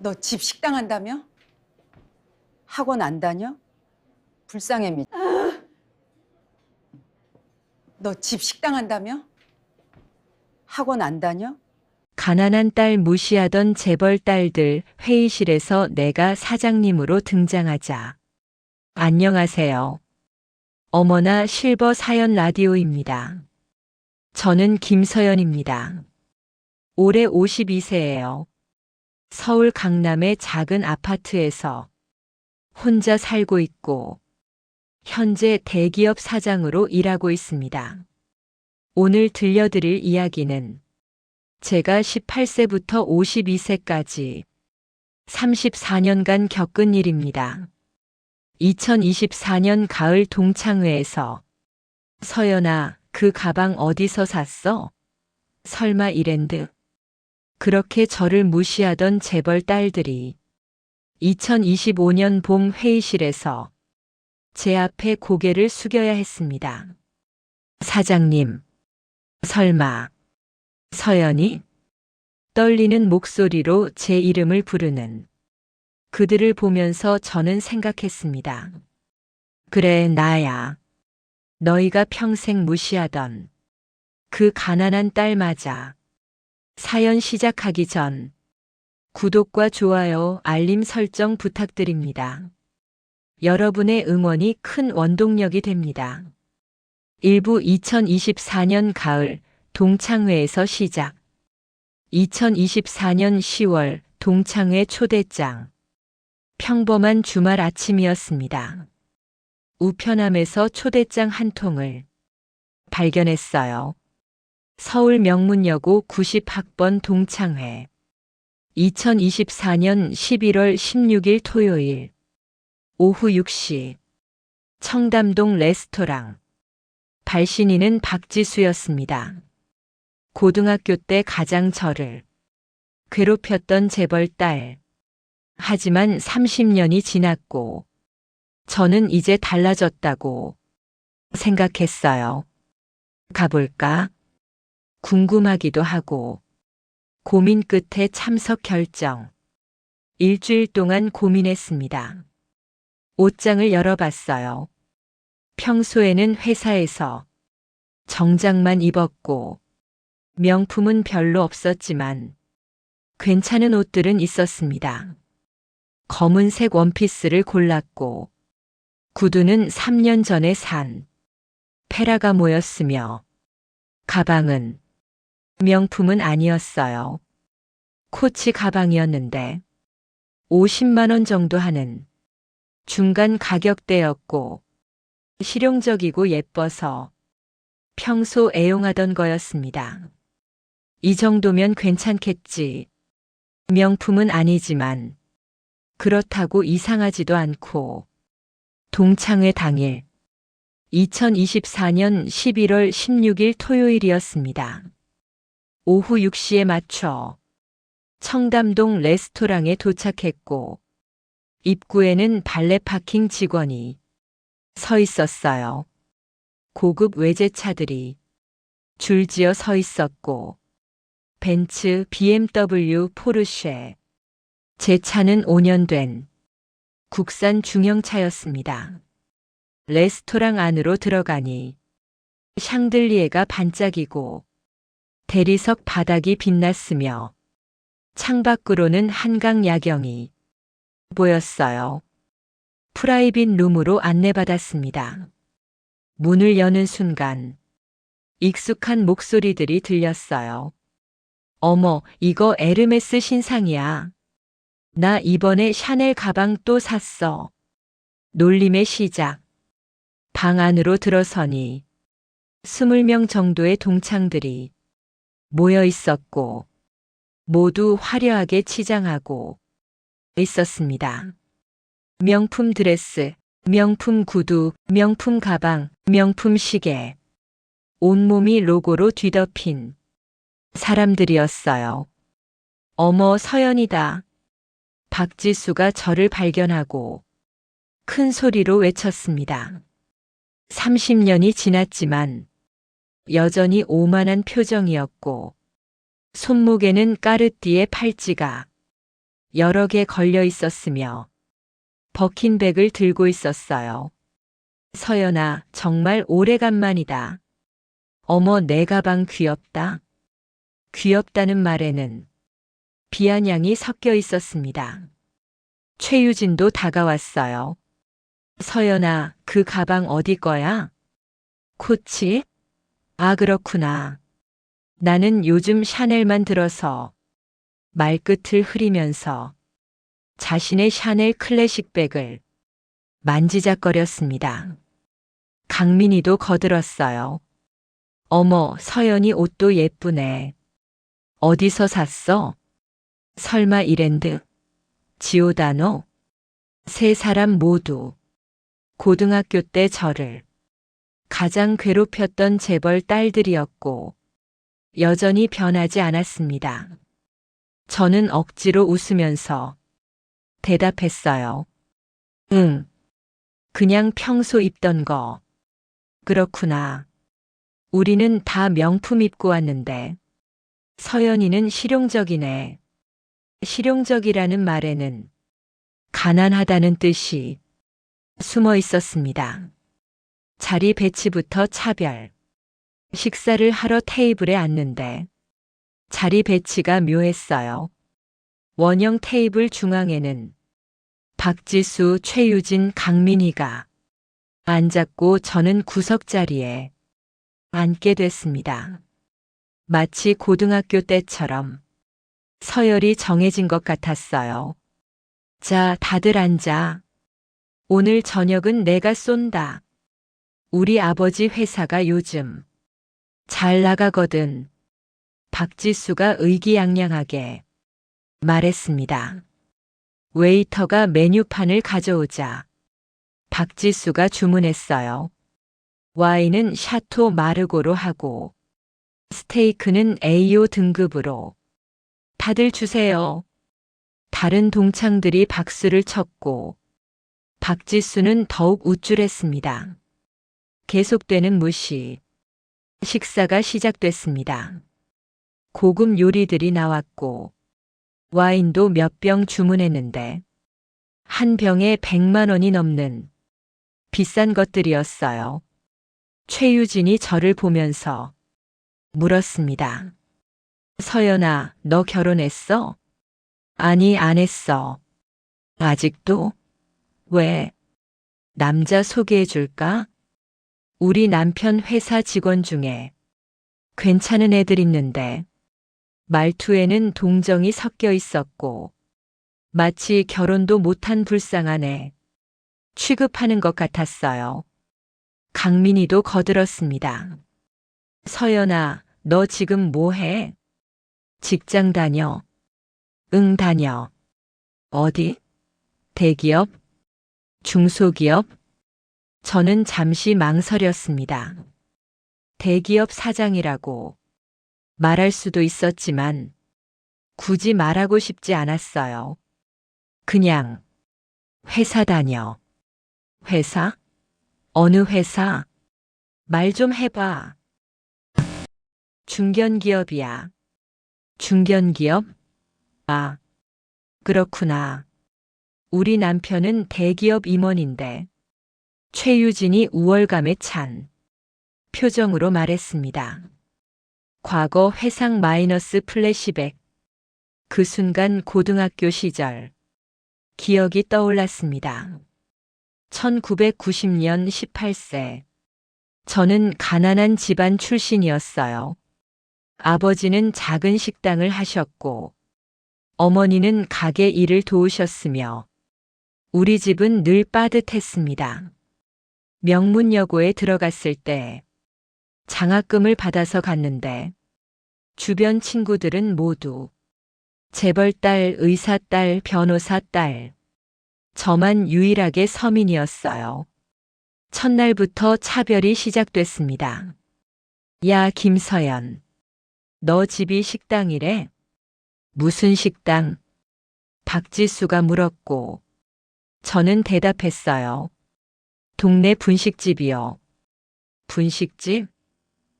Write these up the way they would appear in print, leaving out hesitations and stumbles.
너 집 식당 한다며? 학원 안 다녀? 불쌍해 미. 너 집 식당 한다며? 학원 안 다녀? 가난한 딸 무시하던 재벌 딸들 회의실에서 내가 사장님으로 등장하자. 안녕하세요. 어머나 실버 사연 라디오입니다. 저는 김서연입니다. 올해 52세예요. 서울 강남의 작은 아파트에서 혼자 살고 있고 현재 대기업 사장으로 일하고 있습니다. 오늘 들려드릴 이야기는 제가 18세부터 52세까지 34년간 겪은 일입니다. 2024년 가을 동창회에서 서연아, 그 가방 어디서 샀어? 설마 이랜드? 그렇게 저를 무시하던 재벌 딸들이 2025년 봄 회의실에서 제 앞에 고개를 숙여야 했습니다. 사장님, 설마 서연이? 떨리는 목소리로 제 이름을 부르는 그들을 보면서 저는 생각했습니다. 그래, 나야. 너희가 평생 무시하던 그 가난한 딸 맞아. 사연 시작하기 전 구독과 좋아요, 알림 설정 부탁드립니다. 여러분의 응원이 큰 원동력이 됩니다. 일부 2024년 가을 동창회에서 시작. 2024년 10월 동창회 초대장. 평범한 주말 아침이었습니다. 우편함에서 초대장 한 통을 발견했어요. 서울 명문여고 90학번 동창회. 2024년 11월 16일 토요일 오후 6시 청담동 레스토랑. 발신인은 박지수였습니다. 고등학교 때 가장 저를 괴롭혔던 재벌 딸. 하지만 30년이 지났고 저는 이제 달라졌다고 생각했어요. 가볼까? 궁금하기도 하고 고민 끝에 참석 결정. 일주일 동안 고민했습니다. 옷장을 열어봤어요. 평소에는 회사에서 정장만 입었고 명품은 별로 없었지만 괜찮은 옷들은 있었습니다. 검은색 원피스를 골랐고 구두는 3년 전에 산 페라가모였으며 가방은 명품은 아니었어요. 코치 가방이었는데 50만 원 정도 하는 중간 가격대였고 실용적이고 예뻐서 평소 애용하던 거였습니다. 이 정도면 괜찮겠지. 명품은 아니지만 그렇다고 이상하지도 않고 동창회 당일 2024년 11월 16일 토요일이었습니다. 오후 6시에 맞춰 청담동 레스토랑에 도착했고 입구에는 발레 파킹 직원이 서 있었어요. 고급 외제차들이 줄지어 서 있었고 벤츠, BMW, 포르쉐. 제 차는 5년 된 국산 중형차였습니다. 레스토랑 안으로 들어가니 샹들리에가 반짝이고 대리석 바닥이 빛났으며 창밖으로는 한강 야경이 보였어요. 프라이빗 룸으로 안내받았습니다. 문을 여는 순간 익숙한 목소리들이 들렸어요. 어머, 이거 에르메스 신상이야. 나 이번에 샤넬 가방 또 샀어. 놀림의 시작. 방 안으로 들어서니 20명 정도의 동창들이 모여 있었고 모두 화려하게 치장하고 있었습니다. 명품 드레스, 명품 구두, 명품 가방, 명품 시계. 온몸이 로고로 뒤덮인 사람들이었어요. 어머, 서연이다. 박지수가 저를 발견하고 큰 소리로 외쳤습니다. 30년이 지났지만 여전히 오만한 표정이었고 손목에는 까르띠에 팔찌가 여러 개 걸려 있었으며 버킨백을 들고 있었어요. 서연아, 정말 오래간만이다. 어머, 내 가방 귀엽다. 귀엽다는 말에는 비아냥이 섞여 있었습니다. 최유진도 다가왔어요. 서연아, 그 가방 어디 거야? 코치? 아, 그렇구나. 나는 요즘 샤넬만 들어서 말끝을 흐리면서 자신의 샤넬 클래식 백을 만지작거렸습니다. 강민이도 거들었어요. 어머, 서연이 옷도 예쁘네. 어디서 샀어? 설마 이랜드? 지오다노? 세 사람 모두 고등학교 때 저를 가장 괴롭혔던 재벌 딸들이었고 여전히 변하지 않았습니다. 저는 억지로 웃으면서 대답했어요. 응, 그냥 평소 입던 거. 그렇구나. 우리는 다 명품 입고 왔는데 서연이는 실용적이네. 실용적이라는 말에는 가난하다는 뜻이 숨어 있었습니다. 자리 배치부터 차별. 식사를 하러 테이블에 앉는데 자리 배치가 묘했어요. 원형 테이블 중앙에는 박지수, 최유진, 강민희가 앉았고 저는 구석 자리에 앉게 됐습니다. 마치 고등학교 때처럼 서열이 정해진 것 같았어요. 자, 다들 앉아. 오늘 저녁은 내가 쏜다. 우리 아버지 회사가 요즘 잘 나가거든. 박지수가 의기양양하게 말했습니다. 웨이터가 메뉴판을 가져오자 박지수가 주문했어요. 와인은 샤토 마르고로 하고 스테이크는 AO 등급으로. 다들 주세요. 다른 동창들이 박수를 쳤고 박지수는 더욱 우쭐했습니다. 계속되는 무시. 식사가 시작됐습니다. 고급 요리들이 나왔고 와인도 몇 병 주문했는데 한 병에 100만 원이 넘는 비싼 것들이었어요. 최유진이 저를 보면서 물었습니다. 서연아, 너 결혼했어? 아니, 안 했어. 아직도? 왜? 남자 소개해 줄까? 우리 남편 회사 직원 중에 괜찮은 애들 있는데 말투에는 동정이 섞여 있었고 마치 결혼도 못한 불쌍한 애 취급하는 것 같았어요. 강민이도 거들었습니다. 서연아, 너 지금 뭐 해? 직장 다녀. 응, 다녀. 어디? 대기업? 중소기업? 저는 잠시 망설였습니다. 대기업 사장이라고 말할 수도 있었지만 굳이 말하고 싶지 않았어요. 그냥 회사 다녀. 회사? 어느 회사? 말 좀 해봐. 중견기업이야. 중견기업? 아, 그렇구나. 우리 남편은 대기업 임원인데. 최유진이 우월감에 찬 표정으로 말했습니다. 과거 회상 마이너스 플래시백. 그 순간 고등학교 시절 기억이 떠올랐습니다. 1990년 18세. 저는 가난한 집안 출신이었어요. 아버지는 작은 식당을 하셨고 어머니는 가게 일을 도우셨으며 우리 집은 늘 빠듯했습니다. 명문여고에 들어갔을 때 장학금을 받아서 갔는데 주변 친구들은 모두 재벌딸, 의사딸, 변호사딸. 저만 유일하게 서민이었어요. 첫날부터 차별이 시작됐습니다. 야, 김서연. 너 집이 식당이래? 무슨 식당? 박지수가 물었고 저는 대답했어요. 동네 분식집이요. 분식집?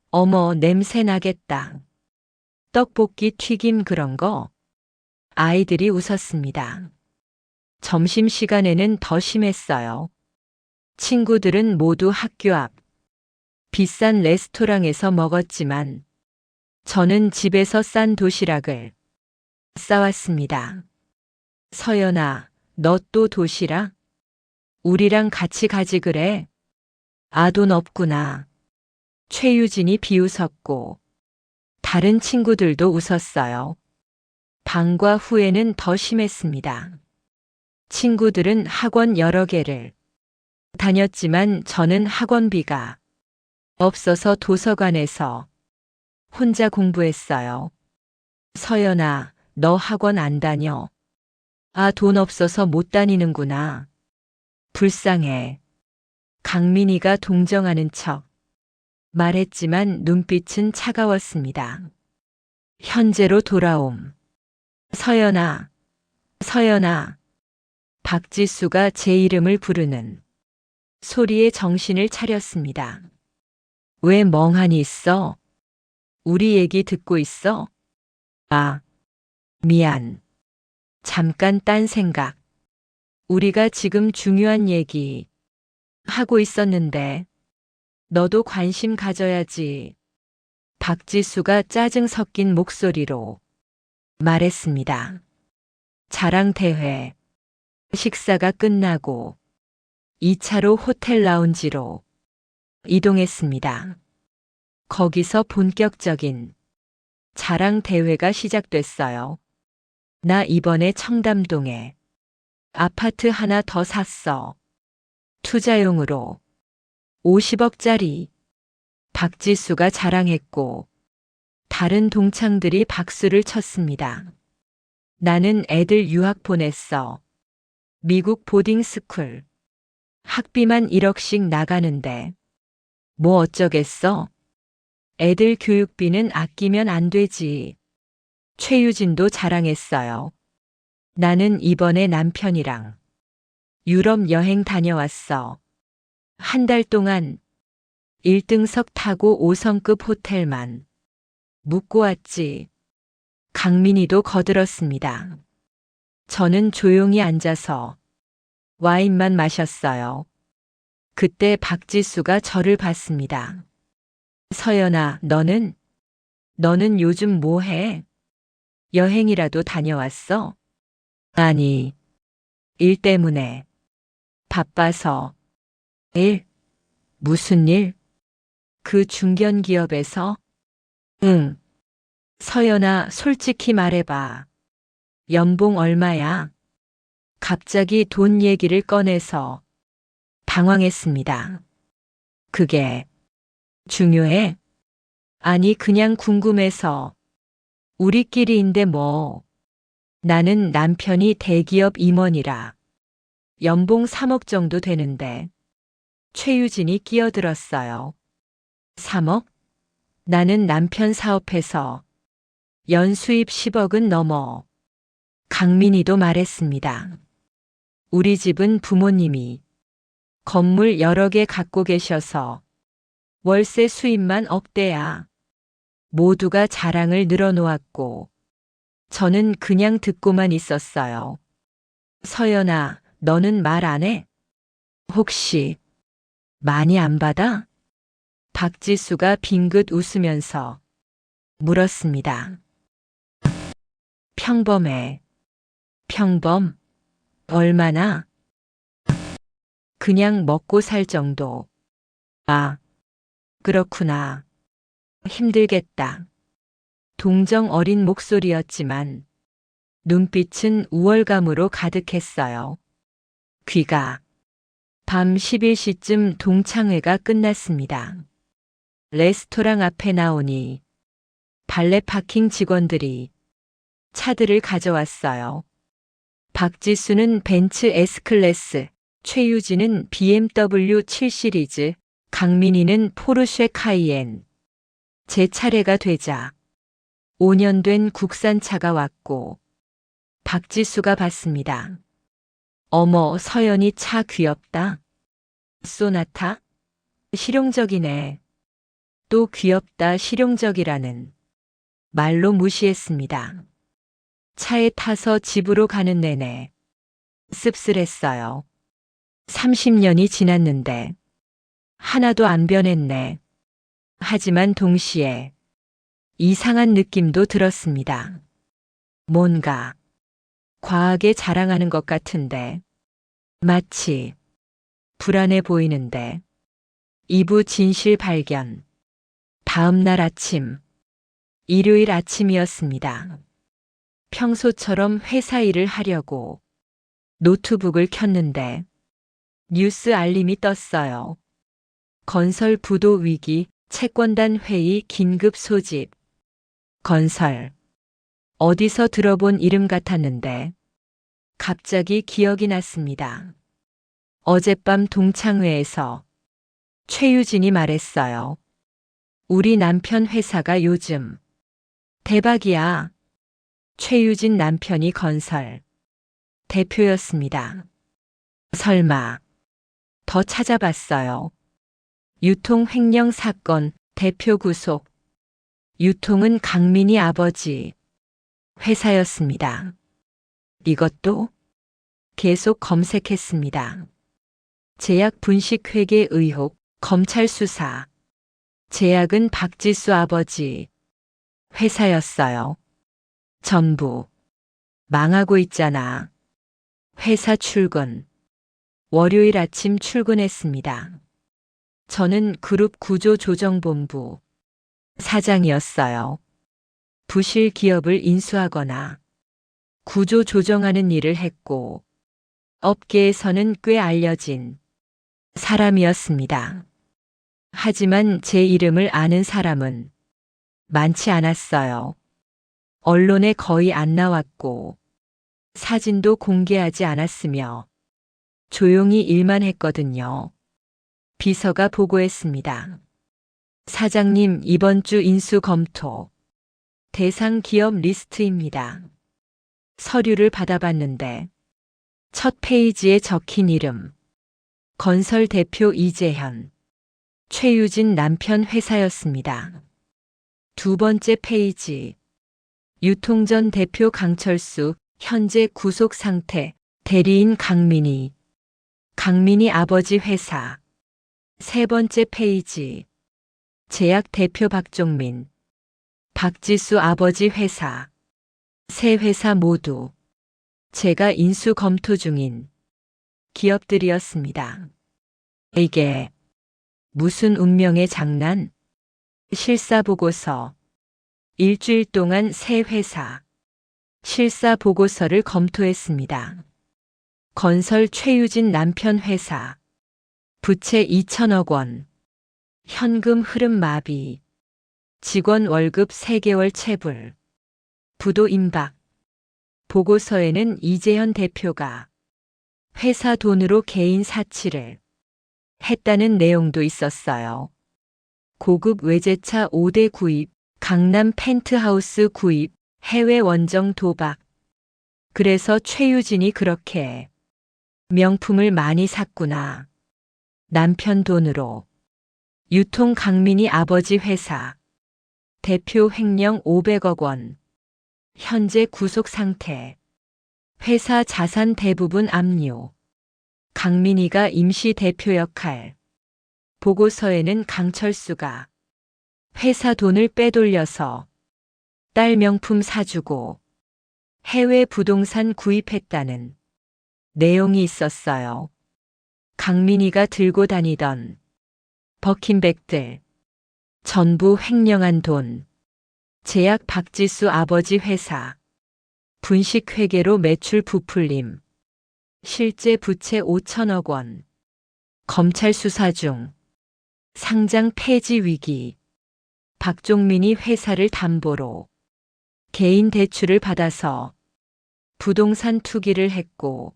어머, 냄새 나겠다. 떡볶이, 튀김 그런 거? 아이들이 웃었습니다. 점심시간에는 더 심했어요. 친구들은 모두 학교 앞 비싼 레스토랑에서 먹었지만 저는 집에서 싼 도시락을 싸왔습니다. 서연아, 너 또 도시락? 우리랑 같이 가지 그래? 아, 돈 없구나. 최유진이 비웃었고 다른 친구들도 웃었어요. 방과 후에는 더 심했습니다. 친구들은 학원 여러 개를 다녔지만 저는 학원비가 없어서 도서관에서 혼자 공부했어요. 서연아, 너 학원 안 다녀? 아, 돈 없어서 못 다니는구나. 불쌍해. 강민이가 동정하는 척 말했지만 눈빛은 차가웠습니다. 현재로 돌아옴. 서연아, 서연아. 박지수가 제 이름을 부르는 소리에 정신을 차렸습니다. 왜 멍하니 있어? 우리 얘기 듣고 있어? 아, 미안. 잠깐 딴 생각. 우리가 지금 중요한 얘기 하고 있었는데 너도 관심 가져야지. 박지수가 짜증 섞인 목소리로 말했습니다. 자랑대회. 식사가 끝나고 2차로 호텔 라운지로 이동했습니다. 거기서 본격적인 자랑대회가 시작됐어요. 나 이번에 청담동에 아파트 하나 더 샀어. 투자용으로 50억짜리. 박지수가 자랑했고 다른 동창들이 박수를 쳤습니다. 나는 애들 유학 보냈어. 미국 보딩스쿨. 학비만 1억씩 나가는데 뭐 어쩌겠어? 애들 교육비는 아끼면 안 되지. 최유진도 자랑했어요. 나는 이번에 남편이랑 유럽 여행 다녀왔어. 한 달 동안 1등석 타고 5성급 호텔만 묵고 왔지. 강민이도 거들었습니다. 저는 조용히 앉아서 와인만 마셨어요. 그때 박지수가 저를 봤습니다. 서연아, 너는 요즘 뭐 해? 여행이라도 다녀왔어? 아니, 일 때문에. 바빠서. 일? 무슨 일? 그 중견기업에서? 응. 서연아, 솔직히 말해봐. 연봉 얼마야? 갑자기 돈 얘기를 꺼내서 당황했습니다. 그게 중요해? 아니, 그냥 궁금해서. 우리끼리인데 뭐. 나는 남편이 대기업 임원이라 연봉 3억 정도 되는데. 최유진이 끼어들었어요. 3억? 나는 남편 사업해서 연수입 10억은 넘어. 강민이도 말했습니다. 우리 집은 부모님이 건물 여러 개 갖고 계셔서 월세 수입만 억대야. 모두가 자랑을 늘어놓았고 저는 그냥 듣고만 있었어요. 서연아, 너는 말 안 해? 혹시 많이 안 받아? 박지수가 빙긋 웃으면서 물었습니다. 평범해. 평범? 얼마나? 그냥 먹고 살 정도. 아, 그렇구나. 힘들겠다. 동정 어린 목소리였지만 눈빛은 우월감으로 가득했어요. 귀가. 밤 11시쯤 동창회가 끝났습니다. 레스토랑 앞에 나오니 발레 파킹 직원들이 차들을 가져왔어요. 박지수는 벤츠 S클래스, 최유진은 BMW 7 시리즈, 강민이는 포르쉐 카이엔. 제 차례가 되자 5년 된 국산차가 왔고 박지수가 봤습니다. 어머, 서연이 차 귀엽다. 소나타? 실용적이네. 또 귀엽다, 실용적이라는 말로 무시했습니다. 차에 타서 집으로 가는 내내 씁쓸했어요. 30년이 지났는데 하나도 안 변했네. 하지만 동시에 이상한 느낌도 들었습니다. 뭔가 과하게 자랑하는 것 같은데 마치 불안해 보이는데 2부 진실 발견. 다음 날 아침, 일요일 아침이었습니다. 평소처럼 회사 일을 하려고 노트북을 켰는데 뉴스 알림이 떴어요. 건설 부도 위기, 채권단 회의 긴급 소집. 건설. 어디서 들어본 이름 같았는데 갑자기 기억이 났습니다. 어젯밤 동창회에서 최유진이 말했어요. 우리 남편 회사가 요즘 대박이야. 최유진 남편이 건설 대표였습니다. 설마 더 찾아봤어요. 유통 횡령 사건 대표 구속. 유통은 강민희 아버지 회사였습니다. 이것도 계속 검색했습니다. 제약 분식 회계 의혹 검찰 수사. 제약은 박지수 아버지 회사였어요. 전부 망하고 있잖아. 회사 출근. 월요일 아침 출근했습니다. 저는 그룹 구조조정본부 사장이었어요. 부실 기업을 인수하거나 구조 조정하는 일을 했고 업계에서는 꽤 알려진 사람이었습니다. 하지만 제 이름을 아는 사람은 많지 않았어요. 언론에 거의 안 나왔고 사진도 공개하지 않았으며 조용히 일만 했거든요. 비서가 보고했습니다. 사장님, 이번 주 인수 검토. 대상 기업 리스트입니다. 서류를 받아봤는데 첫 페이지에 적힌 이름. 건설 대표 이재현. 최유진 남편 회사였습니다. 두 번째 페이지. 유통전 대표 강철수, 현재 구속 상태. 대리인 강민희. 강민희 아버지 회사. 세 번째 페이지. 제약 대표 박종민. 박지수 아버지 회사. 세 회사 모두 제가 인수 검토 중인 기업들이었습니다. 이게 무슨 운명의 장난? 실사보고서. 일주일 동안 세 회사 실사보고서를 검토했습니다. 건설 최유진 남편 회사. 부채 2천억 원. 현금 흐름 마비. 직원 월급 3개월 체불. 부도 임박. 보고서에는 이재현 대표가 회사 돈으로 개인 사치를 했다는 내용도 있었어요. 고급 외제차 5대 구입, 강남 펜트하우스 구입, 해외 원정 도박. 그래서 최유진이 그렇게 명품을 많이 샀구나. 남편 돈으로. 유통 강민희 아버지 회사. 대표 횡령 500억 원. 현재 구속 상태. 회사 자산 대부분 압류. 강민희가 임시 대표 역할. 보고서에는 강철수가 회사 돈을 빼돌려서 딸 명품 사주고 해외 부동산 구입했다는 내용이 있었어요. 강민희가 들고 다니던 버킨백들. 전부 횡령한 돈. 제약 박지수 아버지 회사. 분식 회계로 매출 부풀림. 실제 부채 5천억 원. 검찰 수사 중. 상장 폐지 위기. 박종민이 회사를 담보로 개인 대출을 받아서 부동산 투기를 했고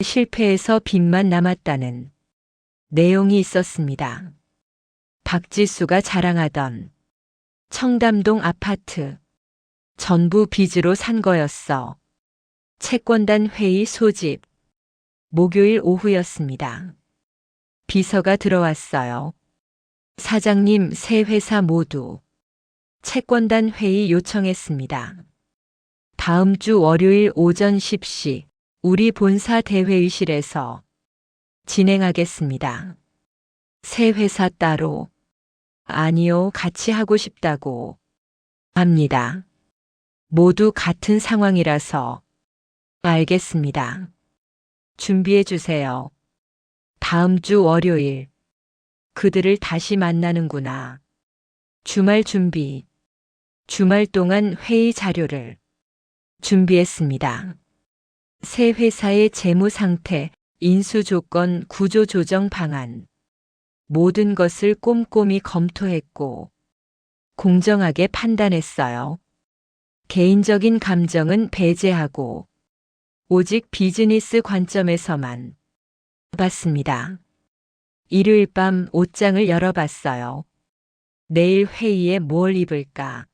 실패해서 빚만 남았다는 내용이 있었습니다. 박지수가 자랑하던 청담동 아파트. 전부 빚으로 산 거였어. 채권단 회의 소집. 목요일 오후였습니다. 비서가 들어왔어요. 사장님, 세 회사 모두 채권단 회의 요청했습니다. 다음 주 월요일 오전 10시 우리 본사 대회의실에서 진행하겠습니다. 새 회사 따로. 아니요, 같이 하고 싶다고 합니다. 모두 같은 상황이라서. 알겠습니다. 준비해 주세요. 다음 주 월요일. 그들을 다시 만나는구나. 주말 준비. 주말 동안 회의 자료를 준비했습니다. 새 회사의 재무 상태, 인수 조건, 구조 조정 방안. 모든 것을 꼼꼼히 검토했고 공정하게 판단했어요. 개인적인 감정은 배제하고 오직 비즈니스 관점에서만 봤습니다. 일요일 밤 옷장을 열어봤어요. 내일 회의에 뭘 입을까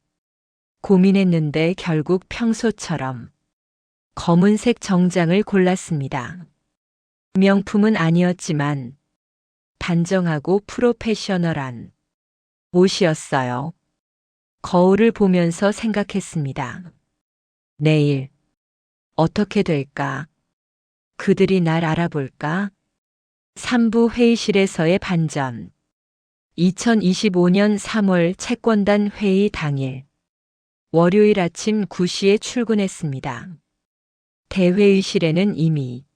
고민했는데 결국 평소처럼 검은색 정장을 골랐습니다. 명품은 아니었지만 단정하고 프로페셔널한 옷이었어요. 거울을 보면서 생각했습니다. 내일 어떻게 될까? 그들이 날 알아볼까? 3부 회의실에서의 반전. 2025년 3월 채권단 회의 당일. 월요일 아침 9시에 출근했습니다. 대회의실에는 이미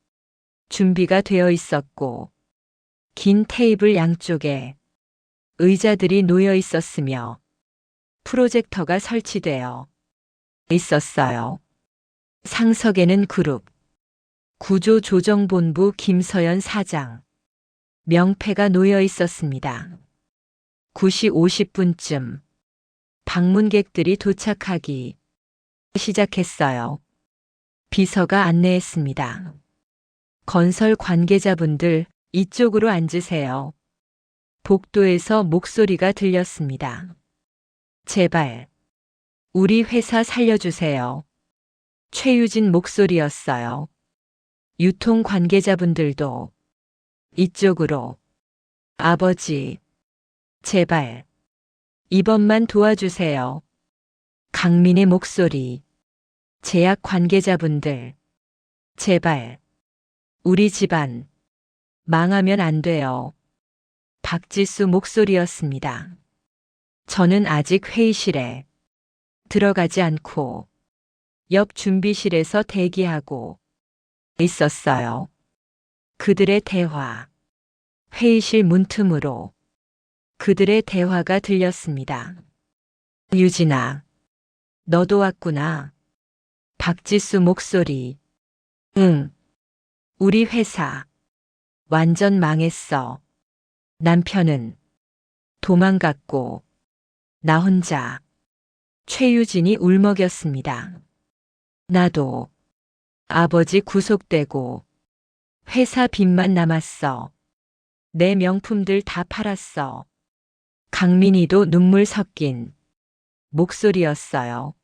준비가 되어 있었고 긴 테이블 양쪽에 의자들이 놓여 있었으며 프로젝터가 설치되어 있었어요. 상석에는 그룹 구조조정본부 김서연 사장 명패가 놓여 있었습니다. 9시 50분쯤 방문객들이 도착하기 시작했어요. 비서가 안내했습니다. 건설 관계자분들 이쪽으로 앉으세요. 복도에서 목소리가 들렸습니다. 제발 우리 회사 살려주세요. 최유진 목소리였어요. 유통 관계자분들도 이쪽으로. 아버지, 제발 이번만 도와주세요. 강민의 목소리. 제약 관계자분들, 제발 우리 집안 망하면 안 돼요. 박지수 목소리였습니다. 저는 아직 회의실에 들어가지 않고 옆 준비실에서 대기하고 있었어요. 그들의 대화. 회의실 문틈으로 그들의 대화가 들렸습니다. 유진아, 너도 왔구나. 박지수 목소리. 응. 우리 회사 완전 망했어. 남편은 도망갔고 나 혼자. 최유진이 울먹였습니다. 나도. 아버지 구속되고 회사 빚만 남았어. 내 명품들 다 팔았어. 강민이도 눈물 섞인 목소리였어요.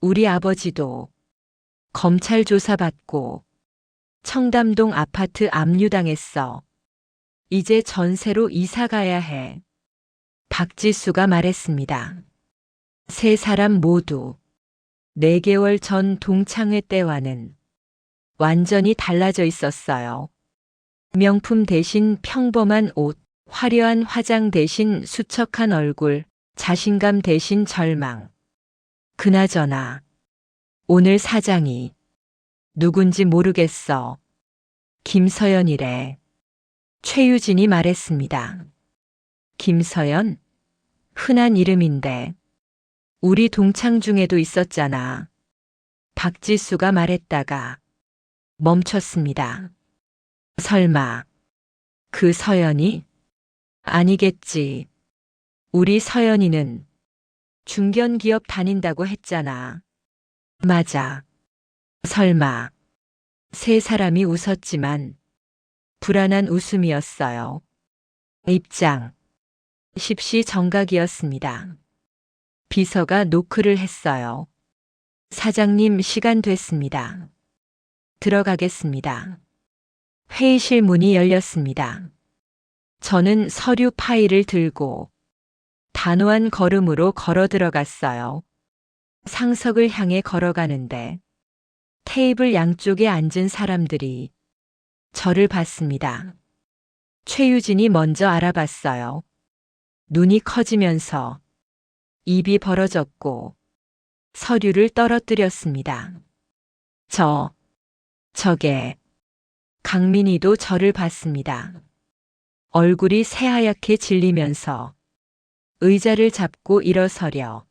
우리 아버지도 검찰 조사받고 청담동 아파트 압류당했어. 이제 전세로 이사 가야 해. 박지수가 말했습니다. 세 사람 모두 4개월 전 동창회 때와는 완전히 달라져 있었어요. 명품 대신 평범한 옷, 화려한 화장 대신 수척한 얼굴, 자신감 대신 절망. 그나저나 오늘 사장이 누군지 모르겠어. 김서연이래. 최유진이 말했습니다. 김서연? 흔한 이름인데 우리 동창 중에도 있었잖아. 박지수가 말했다가 멈췄습니다. 설마 그 서연이? 아니겠지. 우리 서연이는 중견기업 다닌다고 했잖아. 맞아. 설마. 세 사람이 웃었지만 불안한 웃음이었어요. 입장. 10시 정각이었습니다. 비서가 노크를 했어요. 사장님, 시간 됐습니다. 들어가겠습니다. 회의실 문이 열렸습니다. 저는 서류 파일을 들고 단호한 걸음으로 걸어 들어갔어요. 상석을 향해 걸어가는데 테이블 양쪽에 앉은 사람들이 저를 봤습니다. 최유진이 먼저 알아봤어요. 눈이 커지면서 입이 벌어졌고 서류를 떨어뜨렸습니다. 저게. 강민희도 저를 봤습니다. 얼굴이 새하얗게 질리면서 의자를 잡고 일어서려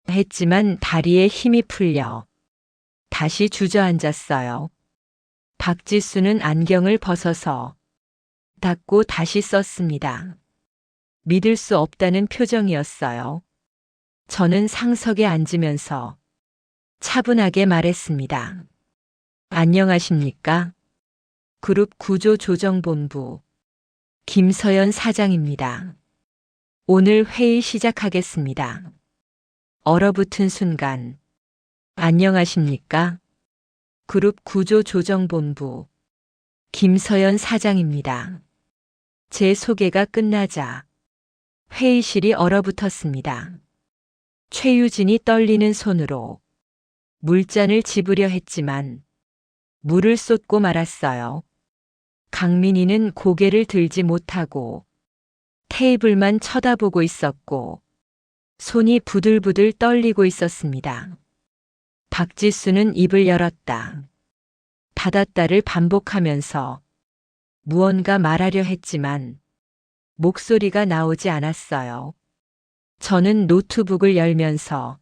했지만 다리에 힘이 풀려 다시 주저앉았어요. 박지수는 안경을 벗어서 닦고 다시 썼습니다. 믿을 수 없다는 표정이었어요. 저는 상석에 앉으면서 차분하게 말했습니다. 안녕하십니까? 그룹 구조조정본부 김서연 사장입니다. 오늘 회의 시작하겠습니다. 얼어붙은 순간 안녕하십니까? 그룹 구조조정본부 김서연 사장입니다. 제 소개가 끝나자 회의실이 얼어붙었습니다. 최유진이 떨리는 손으로 물잔을 집으려 했지만 물을 쏟고 말았어요. 강민희는 고개를 들지 못하고 테이블만 쳐다보고 있었고 손이 부들부들 떨리고 있었습니다. 박지수는 입을 열었다 닫았다를 반복하면서 무언가 말하려 했지만 목소리가 나오지 않았어요. 저는 노트북을 열면서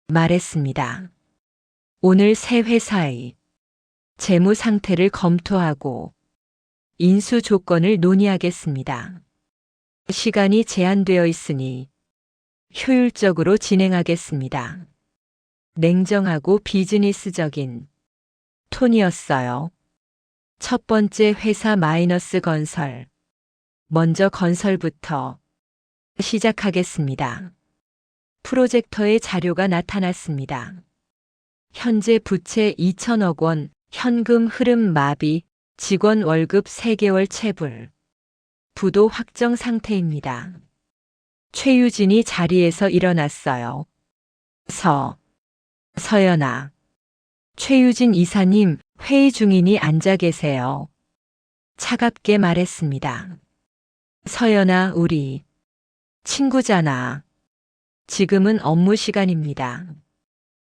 말했습니다. 오늘 새 회사의 재무 상태를 검토하고 인수 조건을 논의하겠습니다. 시간이 제한되어 있으니 효율적으로 진행하겠습니다. 냉정하고 비즈니스적인 톤이었어요. 첫 번째 회사 마이너스 건설. 먼저 건설부터 시작하겠습니다. 프로젝터에 자료가 나타났습니다. 현재 부채 2천억 원, 현금 흐름 마비, 직원 월급 3개월 체불. 부도 확정 상태입니다. 최유진이 자리에서 일어났어요. 서연아. 최유진 이사님, 회의 중이니 앉아 계세요. 차갑게 말했습니다. 서연아, 우리 친구잖아. 지금은 업무 시간입니다.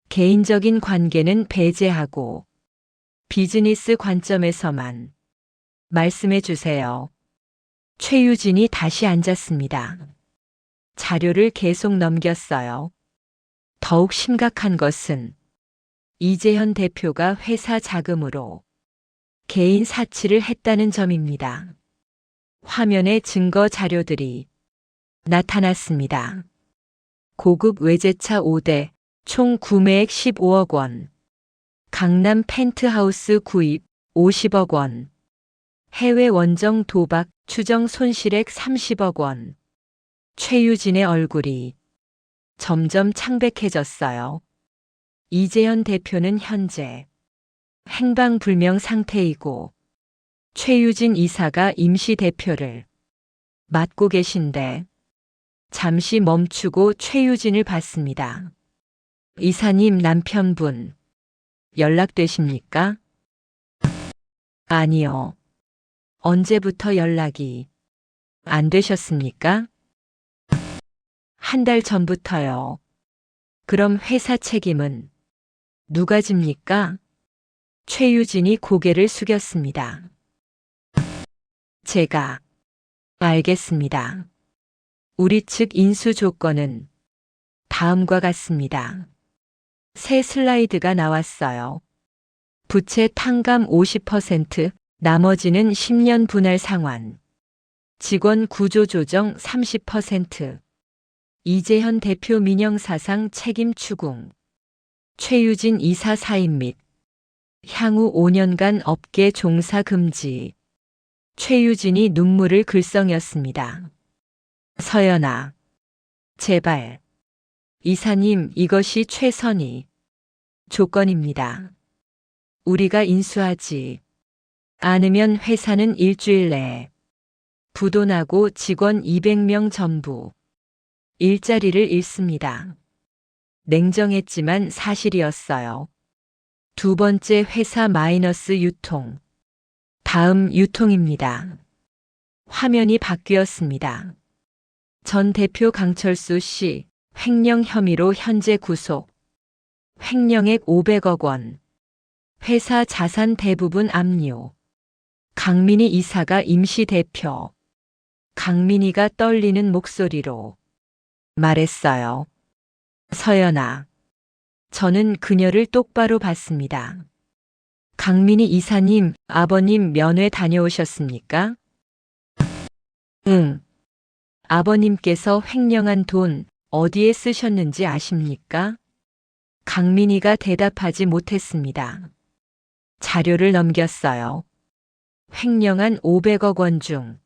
개인적인 관계는 배제하고 비즈니스 관점에서만 말씀해 주세요. 최유진이 다시 앉았습니다. 자료를 계속 넘겼어요. 더욱 심각한 것은 이재현 대표가 회사 자금으로 개인 사치를 했다는 점입니다. 화면에 증거 자료들이 나타났습니다. 고급 외제차 5대, 총 구매액 15억 원. 강남 펜트하우스 구입 50억 원. 해외 원정 도박 추정 손실액 30억 원. 최유진의 얼굴이 점점 창백해졌어요. 이재현 대표는 현재 행방불명 상태이고 최유진 이사가 임시 대표를 맡고 계신데 잠시 멈추고 최유진을 봤습니다. 이사님 남편분 연락되십니까? 아니요. 언제부터 연락이 안 되셨습니까? 한 달 전부터요. 그럼 회사 책임은 누가 집니까? 최유진이 고개를 숙였습니다. 제가 알겠습니다. 우리 측 인수 조건은 다음과 같습니다. 새 슬라이드가 나왔어요. 부채 탕감 50%, 나머지는 10년 분할 상환. 직원 구조 조정 30%. 이재현 대표 민영사상 책임 추궁. 최유진 이사 사임 및 향후 5년간 업계 종사 금지. 최유진이 눈물을 글썽였습니다. 서연아. 제발. 이사님, 이것이 최선의 조건입니다. 우리가 인수하지 않으면 회사는 일주일 내에 부도나고 직원 200명 전부 일자리를 잃습니다. 냉정했지만 사실이었어요. 두 번째 회사 마이너스 유통. 다음 유통입니다. 화면이 바뀌었습니다. 전 대표 강철수 씨, 횡령 혐의로 현재 구속. 횡령액 500억 원. 회사 자산 대부분 압류. 강민희 이사가 임시 대표. 강민희가 떨리는 목소리로 말했어요. 서연아, 저는 그녀를 똑바로 봤습니다. 강민희 이사님, 아버님 면회 다녀오셨습니까? 응. 아버님께서 횡령한 돈 어디에 쓰셨는지 아십니까? 강민희가 대답하지 못했습니다. 자료를 넘겼어요. 횡령한 500억 원 중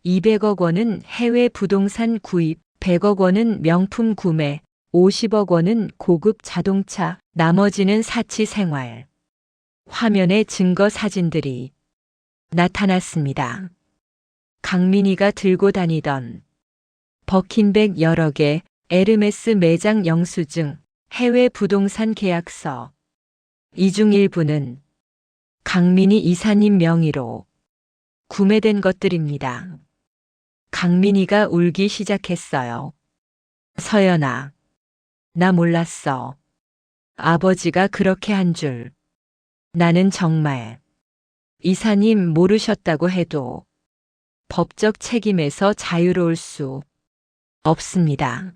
200억 원은 해외 부동산 구입, 100억 원은 명품 구매, 50억 원은 고급 자동차, 나머지는 사치 생활. 화면에 증거 사진들이 나타났습니다. 강민희가 들고 다니던 버킨백 여러 개, 에르메스 매장 영수증, 해외 부동산 계약서. 이 중 일부는 강민희 이사님 명의로 구매된 것들입니다. 강민희가 울기 시작했어요. 서연아, 나 몰랐어. 아버지가 그렇게 한 줄. 나는 정말 이사님 모르셨다고 해도 법적 책임에서 자유로울 수 없습니다.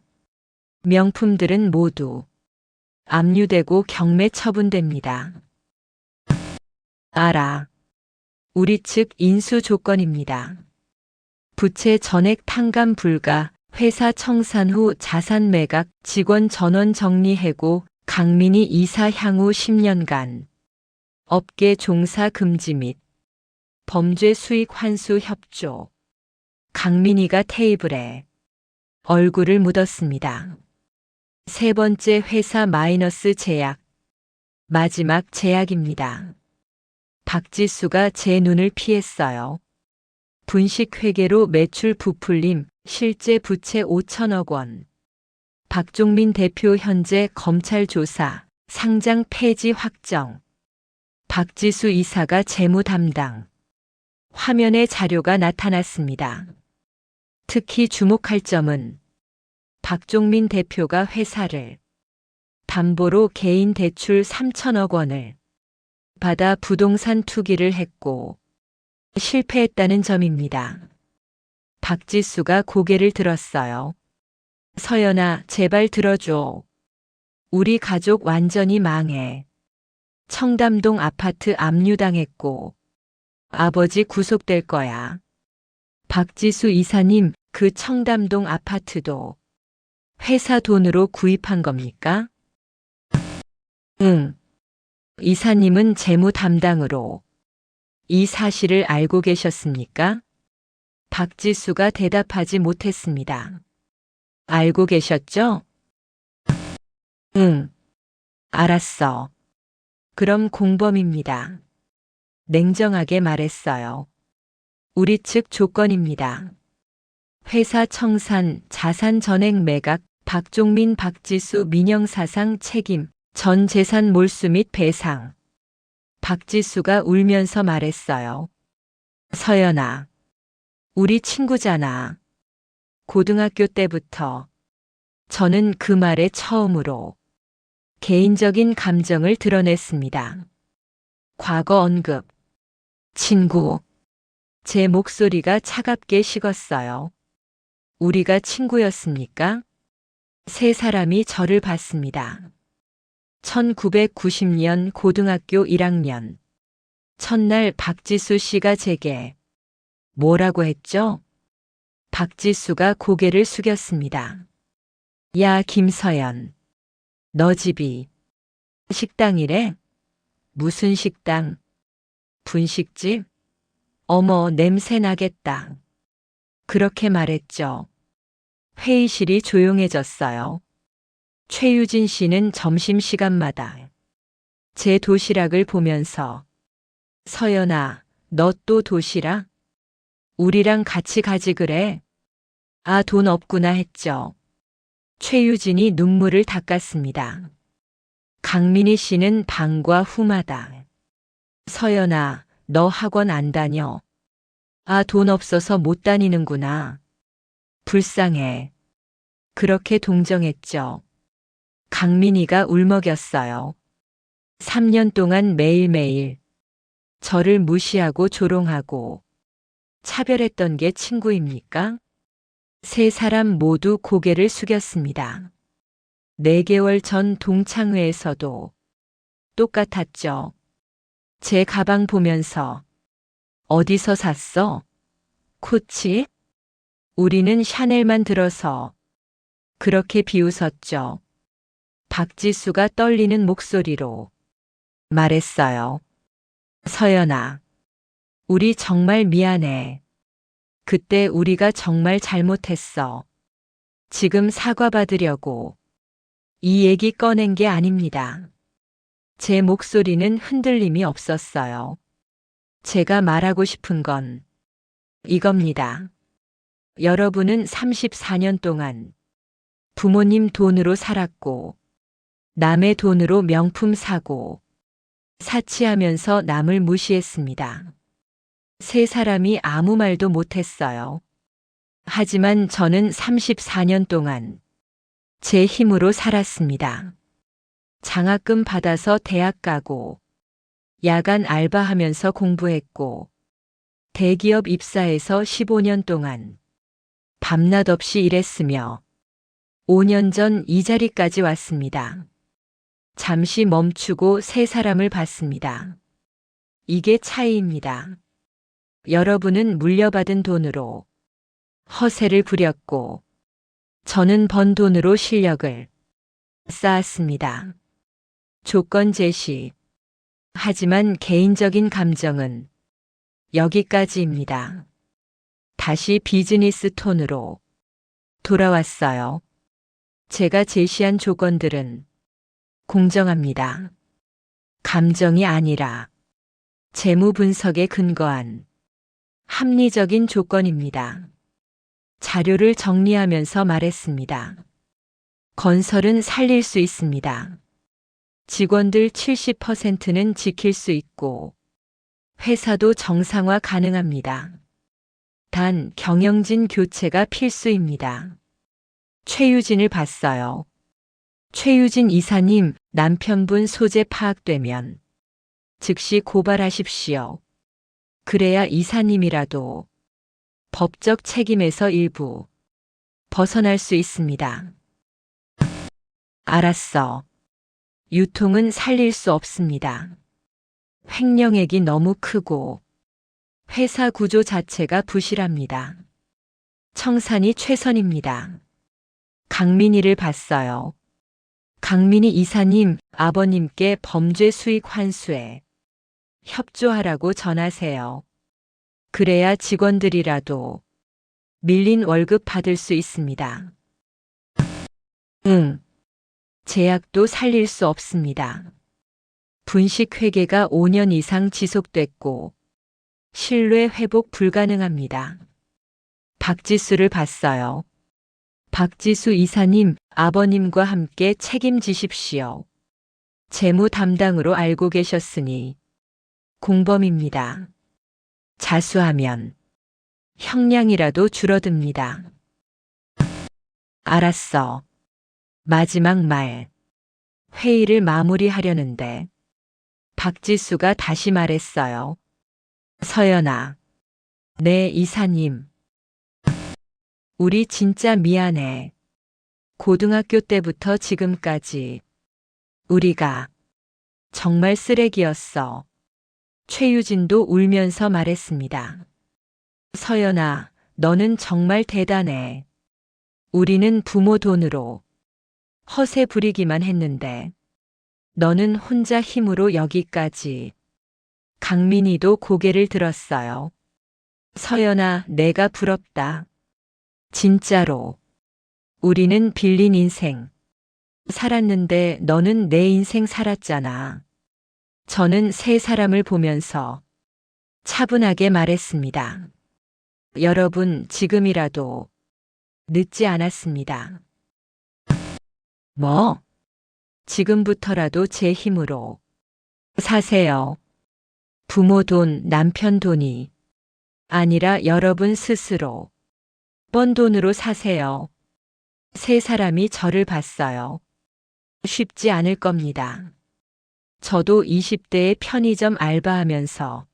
명품들은 모두 압류되고 경매 처분됩니다. 알아. 우리 측 인수 조건입니다. 부채 전액 탕감 불가, 회사 청산 후 자산 매각, 직원 전원 정리 해고, 강민희 이사 향후 10년간 업계 종사 금지 및 범죄 수익 환수 협조. 강민희가 테이블에 얼굴을 묻었습니다. 세 번째 회사 마이너스 제약. 마지막 제약입니다. 박지수가 제 눈을 피했어요. 분식회계로 매출 부풀림, 실제 부채 5천억 원. 박종민 대표 현재 검찰 조사, 상장 폐지 확정. 박지수 이사가 재무 담당. 화면에 자료가 나타났습니다. 특히 주목할 점은 박종민 대표가 회사를 담보로 개인 대출 3천억 원을 받아 부동산 투기를 했고 실패했다는 점입니다. 박지수가 고개를 들었어요. 서연아, 제발 들어줘. 우리 가족 완전히 망해. 청담동 아파트 압류당했고 아버지 구속될 거야. 박지수 이사님, 그 청담동 아파트도 회사 돈으로 구입한 겁니까? 응. 이사님은 재무 담당으로 이 사실을 알고 계셨습니까? 박지수가 대답하지 못했습니다. 알고 계셨죠? 응. 알았어. 그럼 공범입니다. 냉정하게 말했어요. 우리 측 조건입니다. 회사 청산, 자산 전액 매각, 박종민 박지수 민영사상 책임, 전 재산 몰수 및 배상. 박지수가 울면서 말했어요. 서연아, 우리 친구잖아. 고등학교 때부터 저는 그 말에 처음으로 개인적인 감정을 드러냈습니다. 과거 언급. 친구. 제 목소리가 차갑게 식었어요. 우리가 친구였습니까? 세 사람이 저를 봤습니다. 1990년 고등학교 1학년. 첫날 박지수 씨가 제게 뭐라고 했죠? 박지수가 고개를 숙였습니다. 야, 김서연. 너 집이 식당이래? 무슨 식당? 분식집? 어머, 냄새 나겠다. 그렇게 말했죠. 회의실이 조용해졌어요. 최유진 씨는 점심시간마다 제 도시락을 보면서 서연아, 너 또 도시락? 우리랑 같이 가지 그래? 아, 돈 없구나 했죠. 최유진이 눈물을 닦았습니다. 강민희 씨는 방과 후마다. 서연아, 너 학원 안 다녀? 아, 돈 없어서 못 다니는구나. 불쌍해. 그렇게 동정했죠. 강민희가 울먹였어요. 3년 동안 매일매일 저를 무시하고 조롱하고 차별했던 게 친구입니까? 세 사람 모두 고개를 숙였습니다. 4개월 전 동창회에서도 똑같았죠. 제 가방 보면서 어디서 샀어? 코치? 우리는 샤넬만 들어서 그렇게 비웃었죠. 박지수가 떨리는 목소리로 말했어요. 서연아, 우리 정말 미안해. 그때 우리가 정말 잘못했어. 지금 사과받으려고 이 얘기 꺼낸 게 아닙니다. 제 목소리는 흔들림이 없었어요. 제가 말하고 싶은 건 이겁니다. 여러분은 34년 동안 부모님 돈으로 살았고, 남의 돈으로 명품 사고, 사치하면서 남을 무시했습니다. 세 사람이 아무 말도 못했어요. 하지만 저는 34년 동안 제 힘으로 살았습니다. 장학금 받아서 대학 가고, 야간 알바하면서 공부했고, 대기업 입사해서 15년 동안 밤낮 없이 일했으며, 5년 전 이 자리까지 왔습니다. 잠시 멈추고 세 사람을 봤습니다. 이게 차이입니다. 여러분은 물려받은 돈으로 허세를 부렸고, 저는 번 돈으로 실력을 쌓았습니다. 조건 제시. 하지만 개인적인 감정은 여기까지입니다. 다시 비즈니스 톤으로 돌아왔어요. 제가 제시한 조건들은 공정합니다. 감정이 아니라 재무 분석에 근거한 합리적인 조건입니다. 자료를 정리하면서 말했습니다. 건설은 살릴 수 있습니다. 직원들 70%는 지킬 수 있고 회사도 정상화 가능합니다. 단 경영진 교체가 필수입니다. 최유진을 봤어요. 최유진 이사님, 남편분 소재 파악되면 즉시 고발하십시오. 그래야 이사님이라도 법적 책임에서 일부 벗어날 수 있습니다. 알았어. 유통은 살릴 수 없습니다. 횡령액이 너무 크고 회사 구조 자체가 부실합니다. 청산이 최선입니다. 강민희를 봤어요. 강민희 이사님, 아버님께 범죄 수익 환수에 협조하라고 전하세요. 그래야 직원들이라도 밀린 월급 받을 수 있습니다. 응. 제약도 살릴 수 없습니다. 분식 회계가 5년 이상 지속됐고 신뢰 회복 불가능합니다. 박지수를 봤어요. 박지수 이사님, 아버님과 함께 책임지십시오. 재무 담당으로 알고 계셨으니 공범입니다. 자수하면 형량이라도 줄어듭니다. 알았어. 마지막 말. 회의를 마무리하려는데 박지수가 다시 말했어요. 서연아. 네, 이사님. 우리 진짜 미안해. 고등학교 때부터 지금까지 우리가 정말 쓰레기였어. 최유진도 울면서 말했습니다. 서연아, 너는 정말 대단해. 우리는 부모 돈으로 허세 부리기만 했는데 너는 혼자 힘으로 여기까지. 강민희도 고개를 들었어요. 서연아, 내가 부럽다. 진짜로. 우리는 빌린 인생 살았는데 너는 내 인생 살았잖아. 저는 세 사람을 보면서 차분하게 말했습니다. 여러분, 지금이라도 늦지 않았습니다. 뭐? 지금부터라도 제 힘으로 사세요. 부모 돈, 남편 돈이 아니라 여러분 스스로 번 돈으로 사세요. 세 사람이 저를 봤어요. 쉽지 않을 겁니다. 저도 20대에 편의점 알바하면서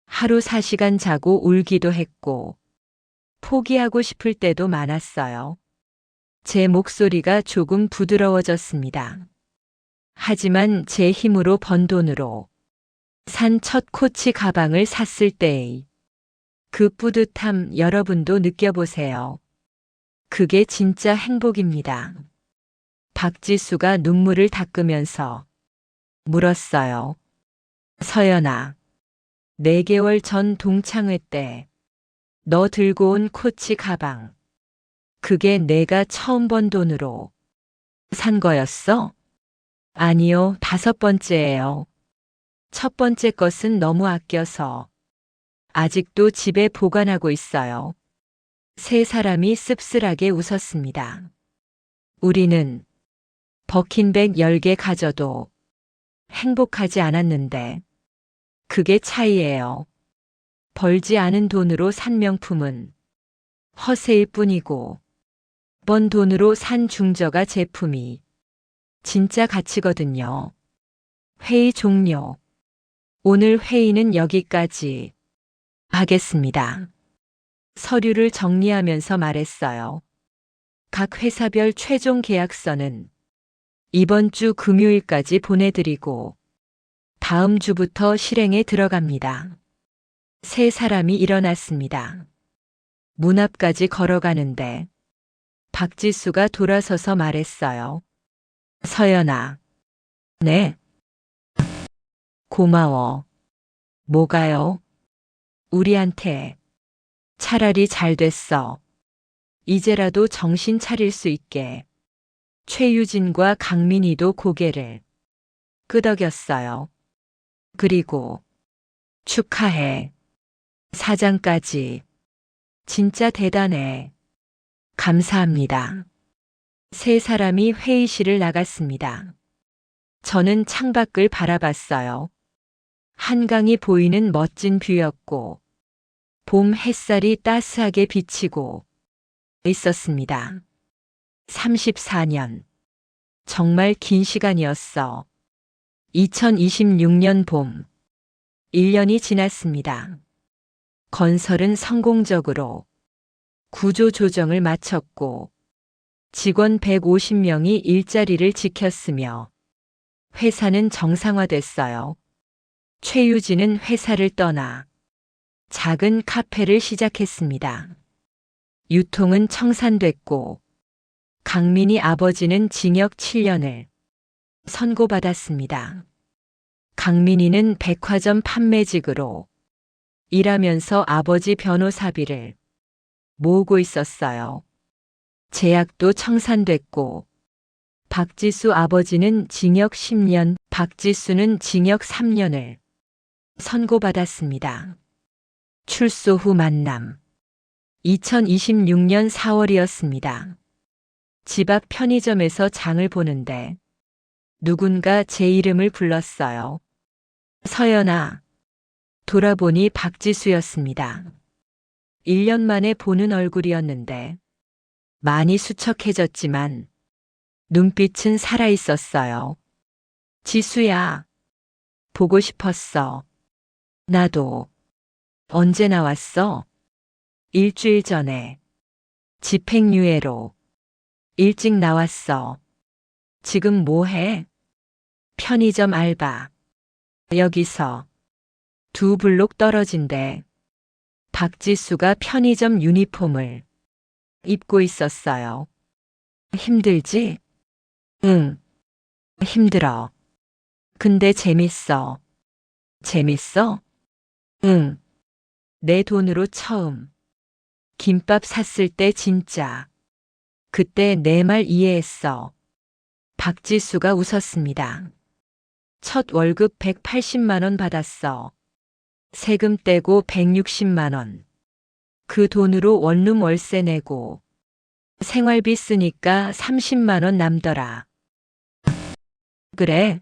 하루 4시간 자고 울기도 했고 포기하고 싶을 때도 많았어요. 제 목소리가 조금 부드러워졌습니다. 하지만 제 힘으로 번 돈으로 산 첫 코치 가방을 샀을 때의 그 뿌듯함 여러분도 느껴보세요. 그게 진짜 행복입니다. 박지수가 눈물을 닦으면서 물었어요. 서연아, 4개월 전 동창회 때 너 들고 온 코치 가방. 그게 내가 처음 번 돈으로 산 거였어? 아니요, 5번째예요. 첫 번째 것은 너무 아껴서 아직도 집에 보관하고 있어요. 세 사람이 씁쓸하게 웃었습니다. 우리는 버킨백 10개 가져도 행복하지 않았는데 그게 차이예요. 벌지 않은 돈으로 산 명품은 허세일 뿐이고 번 돈으로 산 중저가 제품이 진짜 가치거든요. 회의 종료. 오늘 회의는 여기까지 하겠습니다. 서류를 정리하면서 말했어요. 각 회사별 최종 계약서는 이번 주 금요일까지 보내드리고 다음 주부터 실행에 들어갑니다. 세 사람이 일어났습니다. 문 앞까지 걸어가는데 박지수가 돌아서서 말했어요. 서연아. 네. 고마워. 뭐가요? 우리한테. 차라리 잘 됐어. 이제라도 정신 차릴 수 있게. 최유진과 강민희도 고개를 끄덕였어요. 그리고 축하해. 사장까지. 진짜 대단해. 감사합니다. 세 사람이 회의실을 나갔습니다. 저는 창밖을 바라봤어요. 한강이 보이는 멋진 뷰였고 봄 햇살이 따스하게 비치고 있었습니다. 34년. 정말 긴 시간이었어. 2026년 봄. 1년이 지났습니다. 건설은 성공적으로 구조 조정을 마쳤고 직원 150명이 일자리를 지켰으며 회사는 정상화됐어요. 최유진은 회사를 떠나 작은 카페를 시작했습니다. 유통은 청산됐고 강민희 아버지는 징역 7년을 선고받았습니다. 강민희는 백화점 판매직으로 일하면서 아버지 변호사비를 모으고 있었어요. 제약도 청산됐고 박지수 아버지는 징역 10년, 박지수는 징역 3년을 선고받았습니다. 출소 후 만남. 2026년 4월이었습니다. 집 앞 편의점에서 장을 보는데 누군가 제 이름을 불렀어요. 서연아. 돌아보니 박지수였습니다. 1년 만에 보는 얼굴이었는데 많이 수척해졌지만 눈빛은 살아있었어요. 지수야. 보고 싶었어. 나도. 언제 나왔어? 일주일 전에. 집행유예로. 일찍 나왔어. 지금 뭐 해? 편의점 알바. 여기서. 2블록 떨어진대. 박지수가 편의점 유니폼을 입고 있었어요. 힘들지? 응. 힘들어. 근데 재밌어. 재밌어? 응. 내 돈으로 처음 김밥 샀을 때 진짜. 그때 내 말 이해했어. 박지수가 웃었습니다. 첫 월급 180만 원 받았어. 세금 떼고 160만 원. 그 돈으로 원룸 월세 내고 생활비 쓰니까 30만 원 남더라. 그래.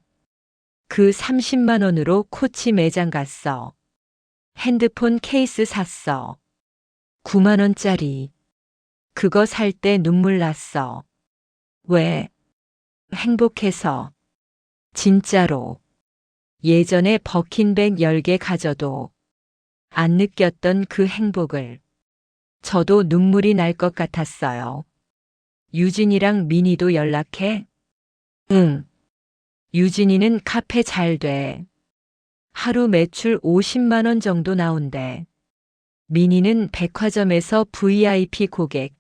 그 30만 원으로 코치 매장 갔어. 핸드폰 케이스 샀어. 9만 원짜리. 그거 살 때 눈물 났어. 왜? 행복해서. 진짜로. 예전에 버킨백 10개 가져도 안 느꼈던 그 행복을 저도 눈물이 날 것 같았어요. 유진이랑 민희도 연락해? 응. 유진이는 카페 잘 돼. 하루 매출 50만 원 정도 나온대. 민희는 백화점에서 VIP 고객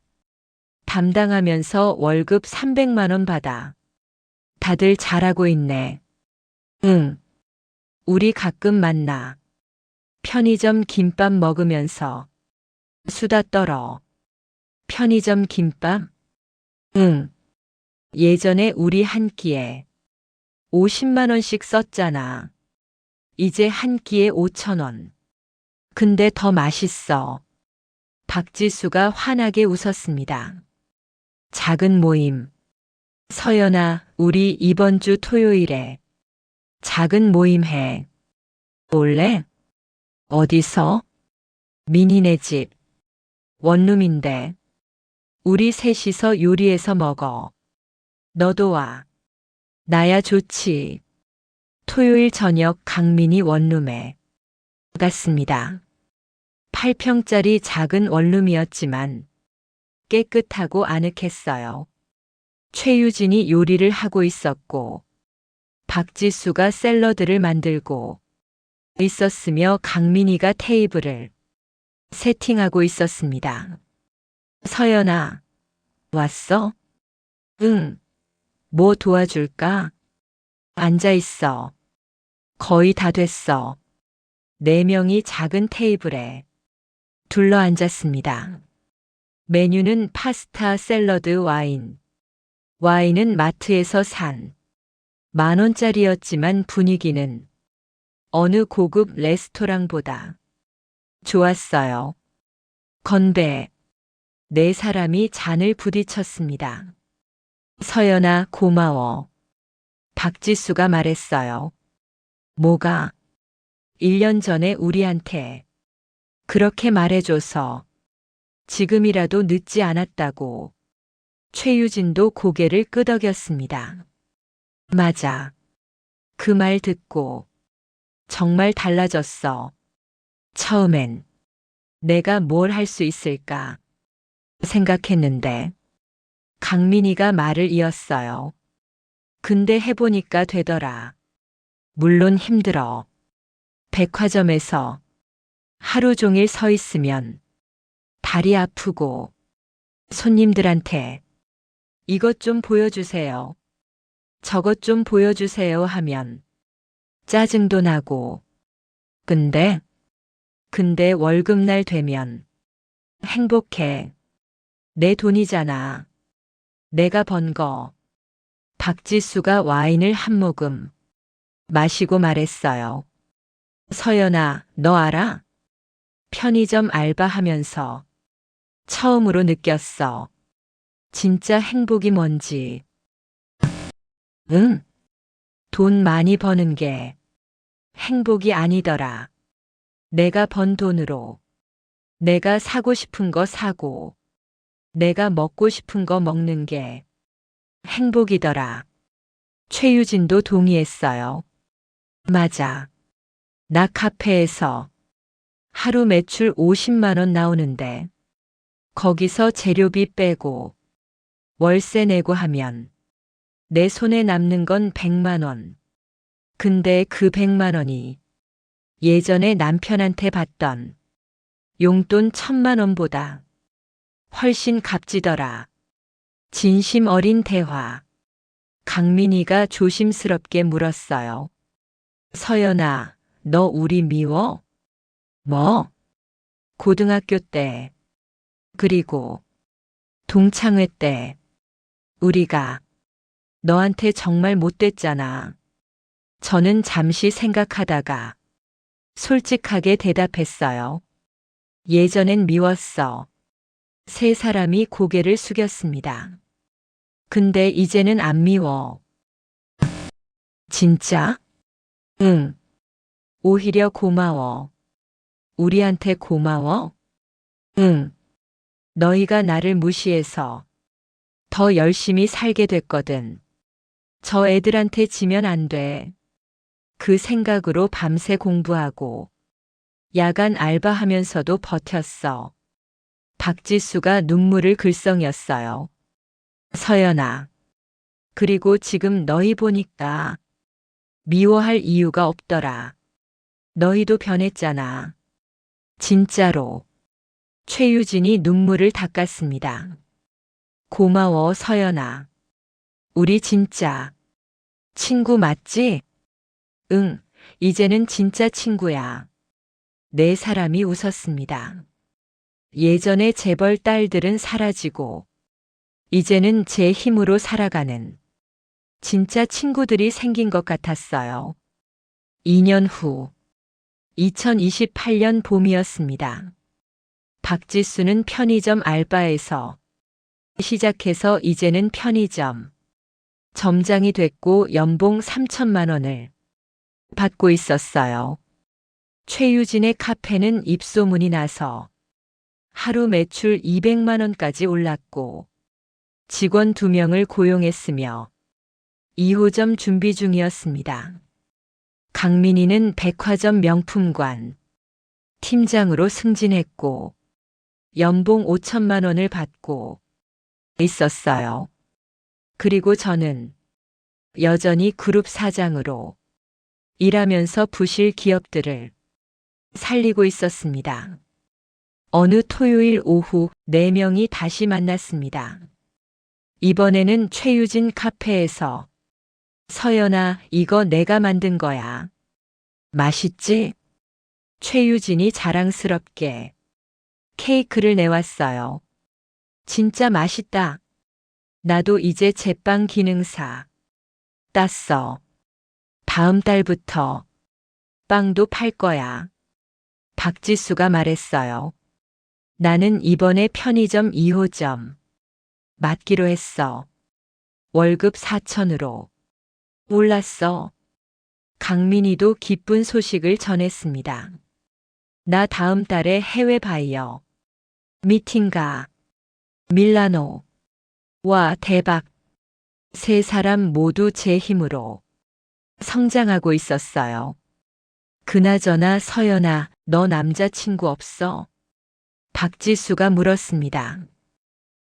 담당하면서 월급 300만 원 받아. 다들 잘하고 있네. 응. 우리 가끔 만나. 편의점 김밥 먹으면서 수다 떨어. 편의점 김밥? 응. 예전에 우리 한 끼에 50만 원씩 썼잖아. 이제 한 끼에 5천 원. 근데 더 맛있어. 박지수가 환하게 웃었습니다. 작은 모임. 서연아, 우리 이번 주 토요일에 작은 모임 해. 올래? 어디서? 민희네 집. 원룸인데. 우리 셋이서 요리해서 먹어. 너도 와. 나야 좋지. 토요일 저녁 강민희 원룸에 갔습니다. 8평짜리 작은 원룸이었지만 깨끗하고 아늑했어요. 최유진이 요리를 하고 있었고 박지수가 샐러드를 만들고 있었으며 강민희가 테이블을 세팅하고 있었습니다. 서연아, 왔어? 응. 뭐 도와줄까? 앉아 있어. 거의 다 됐어. 4명이 작은 테이블에 둘러 앉았습니다. 메뉴는 파스타, 샐러드, 와인. 와인은 마트에서 산 10,000원짜리였지만 분위기는 어느 고급 레스토랑보다 좋았어요. 건배. 4사람이 잔을 부딪혔습니다. 서연아, 고마워. 박지수가 말했어요. 뭐가? 1년 전에 우리한테 그렇게 말해줘서 지금이라도 늦지 않았다고. 최유진도 고개를 끄덕였습니다. 맞아. 그 말 듣고 정말 달라졌어. 처음엔 내가 뭘 할 수 있을까 생각했는데 강민희가 말을 이었어요. 근데 해보니까 되더라. 물론 힘들어. 백화점에서 하루 종일 서 있으면 다리 아프고 손님들한테 이것 좀 보여주세요. 저것 좀 보여주세요 하면 짜증도 나고. 근데 월급날 되면 행복해. 내 돈이잖아. 내가 번 거. 박지수가 와인을 한 모금 마시고 말했어요. 서연아, 너 알아? 편의점 알바하면서 처음으로 느꼈어. 진짜 행복이 뭔지. 응? 돈 많이 버는 게 행복이 아니더라. 내가 번 돈으로 내가 사고 싶은 거 사고 내가 먹고 싶은 거 먹는 게 행복이더라. 최유진도 동의했어요. 맞아. 나 카페에서 하루 매출 50만 원 나오는데 거기서 재료비 빼고 월세 내고 하면 내 손에 남는 건 100만 원. 근데 그 100만 원이 예전에 남편한테 받던 용돈 1,000만 원보다 훨씬 값지더라. 진심 어린 대화. 강민희가 조심스럽게 물었어요. 서연아, 너 우리 미워? 뭐? 고등학교 때. 그리고 동창회 때. 우리가 너한테 정말 못됐잖아. 저는 잠시 생각하다가 솔직하게 대답했어요. 예전엔 미웠어. 세 사람이 고개를 숙였습니다. 근데 이제는 안 미워. 진짜? 응. 오히려 고마워. 우리한테 고마워? 응. 너희가 나를 무시해서 더 열심히 살게 됐거든. 저 애들한테 지면 안 돼. 그 생각으로 밤새 공부하고 야간 알바하면서도 버텼어. 박지수가 눈물을 글썽였어요. 서연아. 그리고 지금 너희 보니까 미워할 이유가 없더라. 너희도 변했잖아. 진짜로. 최유진이 눈물을 닦았습니다. 고마워, 서연아. 우리 진짜 친구 맞지? 응, 이제는 진짜 친구야. 네 사람이 웃었습니다. 예전의 재벌 딸들은 사라지고 이제는 제 힘으로 살아가는 진짜 친구들이 생긴 것 같았어요. 2년 후 2028년 봄이었습니다. 박지수는 편의점 알바에서 시작해서 이제는 편의점 점장이 됐고 연봉 3천만 원을 받고 있었어요. 최유진의 카페는 입소문이 나서 하루 매출 200만 원까지 올랐고 직원 2명을 고용했으며 2호점 준비 중이었습니다. 강민희는 백화점 명품관 팀장으로 승진했고 연봉 5천만 원을 받고 있었어요. 그리고 저는 여전히 그룹 사장으로 일하면서 부실 기업들을 살리고 있었습니다. 어느 토요일 오후 4명이 다시 만났습니다. 이번에는 최유진 카페에서 서연아, 이거 내가 만든 거야. 맛있지? 최유진이 자랑스럽게 케이크를 내왔어요. 진짜 맛있다. 나도 이제 제빵 기능사 땄어. 다음 달부터 빵도 팔 거야. 박지수가 말했어요. 나는 이번에 편의점 2호점 맡기로 했어. 월급 4천으로 올랐어. 강민희도 기쁜 소식을 전했습니다. 나 다음 달에 해외 바이어 미팅 가. 밀라노. 와, 대박. 세 사람 모두 제 힘으로 성장하고 있었어요. 그나저나 서연아, 너 남자친구 없어? 박지수가 물었습니다.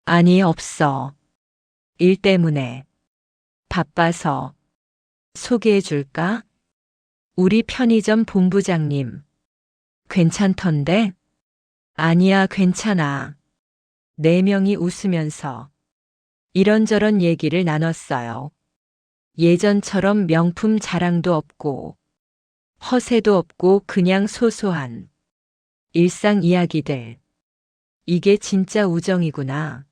아니, 없어. 일 때문에. 바빠서. 소개해 줄까? 우리 편의점 본부장님. 괜찮던데? 아니야, 괜찮아. 4명이 웃으면서 이런저런 얘기를 나눴어요. 예전처럼 명품 자랑도 없고 허세도 없고 그냥 소소한 일상 이야기들. 이게 진짜 우정이구나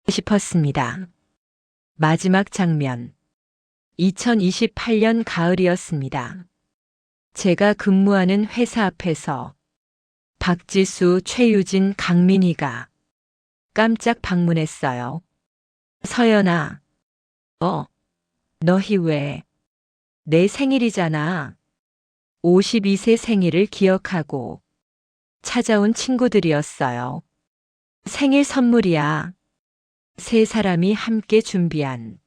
싶었습니다. 마지막 장면. 2028년 가을이었습니다. 제가 근무하는 회사 앞에서 박지수, 최유진, 강민희가 깜짝 방문했어요. 서연아. 너희 왜? 내 생일이잖아. 52세 생일을 기억하고 찾아온 친구들이었어요. 생일 선물이야. 세 사람이 함께 준비한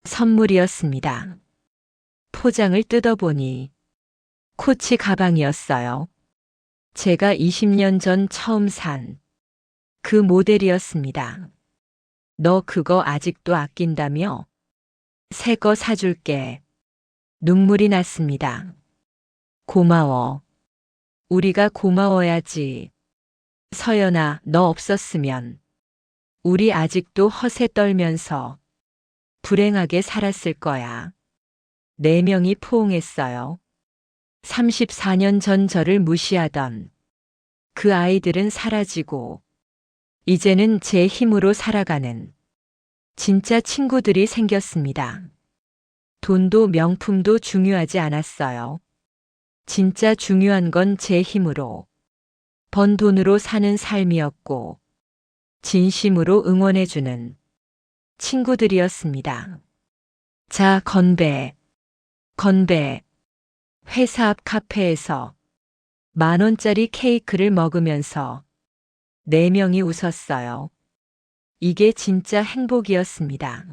선물이었습니다. 포장을 뜯어보니 코치 가방이었어요. 제가 20년 전 처음 산 그 모델이었습니다. 너 그거 아직도 아낀다며? 새 거 사줄게. 눈물이 났습니다. 고마워. 우리가 고마워야지. 서연아, 너 없었으면 우리 아직도 허세 떨면서 불행하게 살았을 거야. 4명이 포옹했어요. 34년 전 저를 무시하던 그 아이들은 사라지고 이제는 제 힘으로 살아가는 진짜 친구들이 생겼습니다. 돈도 명품도 중요하지 않았어요. 진짜 중요한 건 제 힘으로 번 돈으로 사는 삶이었고 진심으로 응원해주는 친구들이었습니다. 자, 건배. 건배. 회사 앞 카페에서 10,000원짜리 케이크를 먹으면서 4명이 웃었어요. 이게 진짜 행복이었습니다.